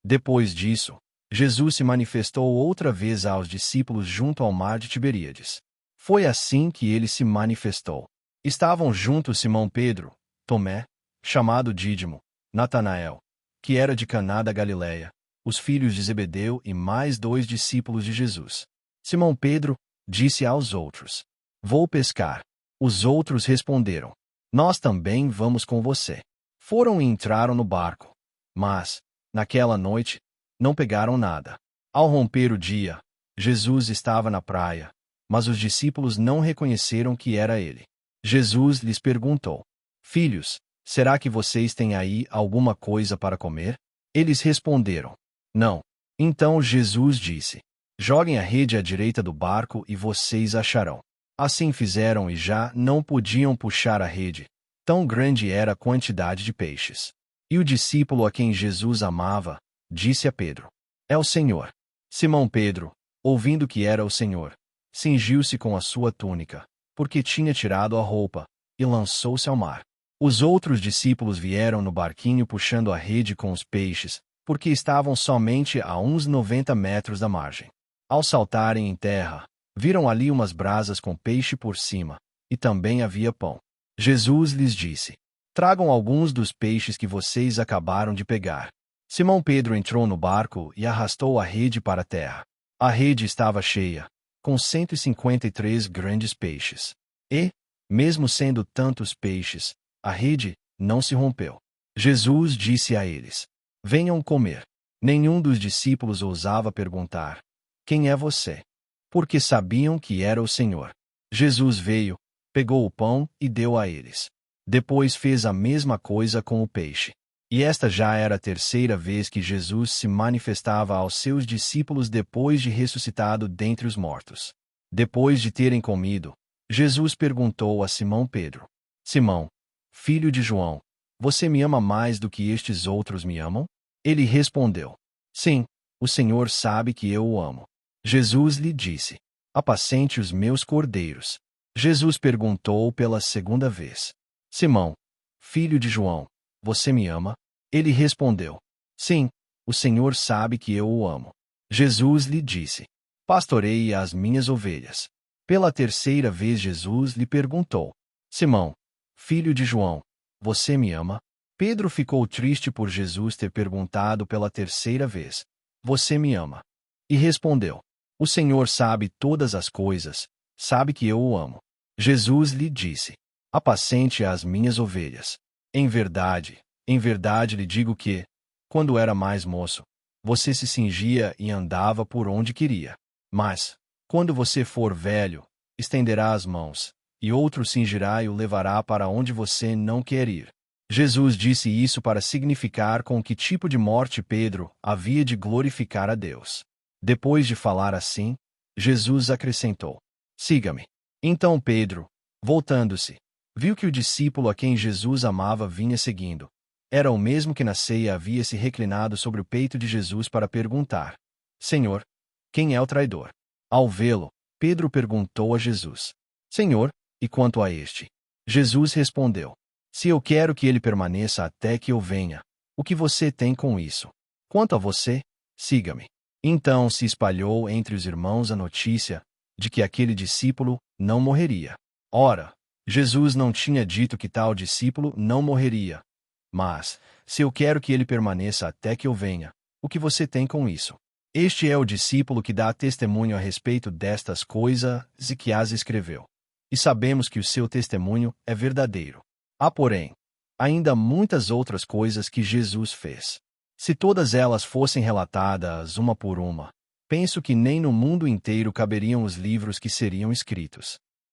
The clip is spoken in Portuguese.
Depois disso, Jesus se manifestou outra vez aos discípulos junto ao mar de Tiberíades. Foi assim que ele se manifestou. Estavam juntos Simão Pedro, Tomé, chamado Dídimo, Natanael, que era de Caná da Galileia, os filhos de Zebedeu e mais 2 discípulos de Jesus. Simão Pedro disse aos outros: Vou pescar. Os outros responderam: Nós também vamos com você. Foram e entraram no barco. Mas, naquela noite, não pegaram nada. Ao romper o dia, Jesus estava na praia, mas os discípulos não reconheceram que era ele. Jesus lhes perguntou: Filhos, será que vocês têm aí alguma coisa para comer? Eles responderam: Não. Então Jesus disse: Joguem a rede à direita do barco e vocês acharão. Assim fizeram e já não podiam puxar a rede. Tão grande era a quantidade de peixes. E o discípulo a quem Jesus amava, disse a Pedro: É o Senhor. Simão Pedro, ouvindo que era o Senhor, cingiu-se com a sua túnica, porque tinha tirado a roupa, e lançou-se ao mar. Os outros discípulos vieram no barquinho puxando a rede com os peixes, porque estavam somente a uns 90 metros da margem. Ao saltarem em terra, viram ali umas brasas com peixe por cima, e também havia pão. Jesus lhes disse: Tragam alguns dos peixes que vocês acabaram de pegar. Simão Pedro entrou no barco e arrastou a rede para a terra. A rede estava cheia, com 153 grandes peixes. E, mesmo sendo tantos peixes, a rede não se rompeu. Jesus disse a eles: Venham comer. Nenhum dos discípulos ousava perguntar: Quem é você? Porque sabiam que era o Senhor. Jesus veio, pegou o pão e deu a eles. Depois fez a mesma coisa com o peixe. E esta já era a terceira vez que Jesus se manifestava aos seus discípulos depois de ressuscitado dentre os mortos. Depois de terem comido, Jesus perguntou a Simão Pedro: Simão, filho de João, você me ama mais do que estes outros me amam? Ele respondeu: Sim, o Senhor sabe que eu o amo. Jesus lhe disse: Apacente os meus cordeiros. Jesus perguntou pela segunda vez: Simão, filho de João, você me ama? Ele respondeu: Sim, o Senhor sabe que eu o amo. Jesus lhe disse: Pastoreie as minhas ovelhas. Pela terceira vez Jesus lhe perguntou: Simão, filho de João, você me ama? Pedro ficou triste por Jesus ter perguntado pela terceira vez: Você me ama? E respondeu: O Senhor sabe todas as coisas, sabe que eu o amo. Jesus lhe disse: Apacente as minhas ovelhas. Em verdade lhe digo que, quando era mais moço, você se cingia e andava por onde queria. Mas, quando você for velho, estenderá as mãos, e outro cingirá e o levará para onde você não quer ir. Jesus disse isso para significar com que tipo de morte Pedro havia de glorificar a Deus. Depois de falar assim, Jesus acrescentou: Siga-me. Então Pedro, voltando-se, viu que o discípulo a quem Jesus amava vinha seguindo. Era o mesmo que na ceia havia se reclinado sobre o peito de Jesus para perguntar: Senhor, quem é o traidor? Ao vê-lo, Pedro perguntou a Jesus: Senhor, e quanto a este? Jesus respondeu: Se eu quero que ele permaneça até que eu venha, o que você tem com isso? Quanto a você, siga-me. Então se espalhou entre os irmãos a notícia de que aquele discípulo não morreria. Ora, Jesus não tinha dito que tal discípulo não morreria. Mas, se eu quero que ele permaneça até que eu venha, o que você tem com isso? Este é o discípulo que dá testemunho a respeito destas coisas e que as escreveu. E sabemos que o seu testemunho é verdadeiro. Há, porém, ainda muitas outras coisas que Jesus fez. Se todas elas fossem relatadas uma por uma, penso que nem no mundo inteiro caberiam os livros que seriam escritos.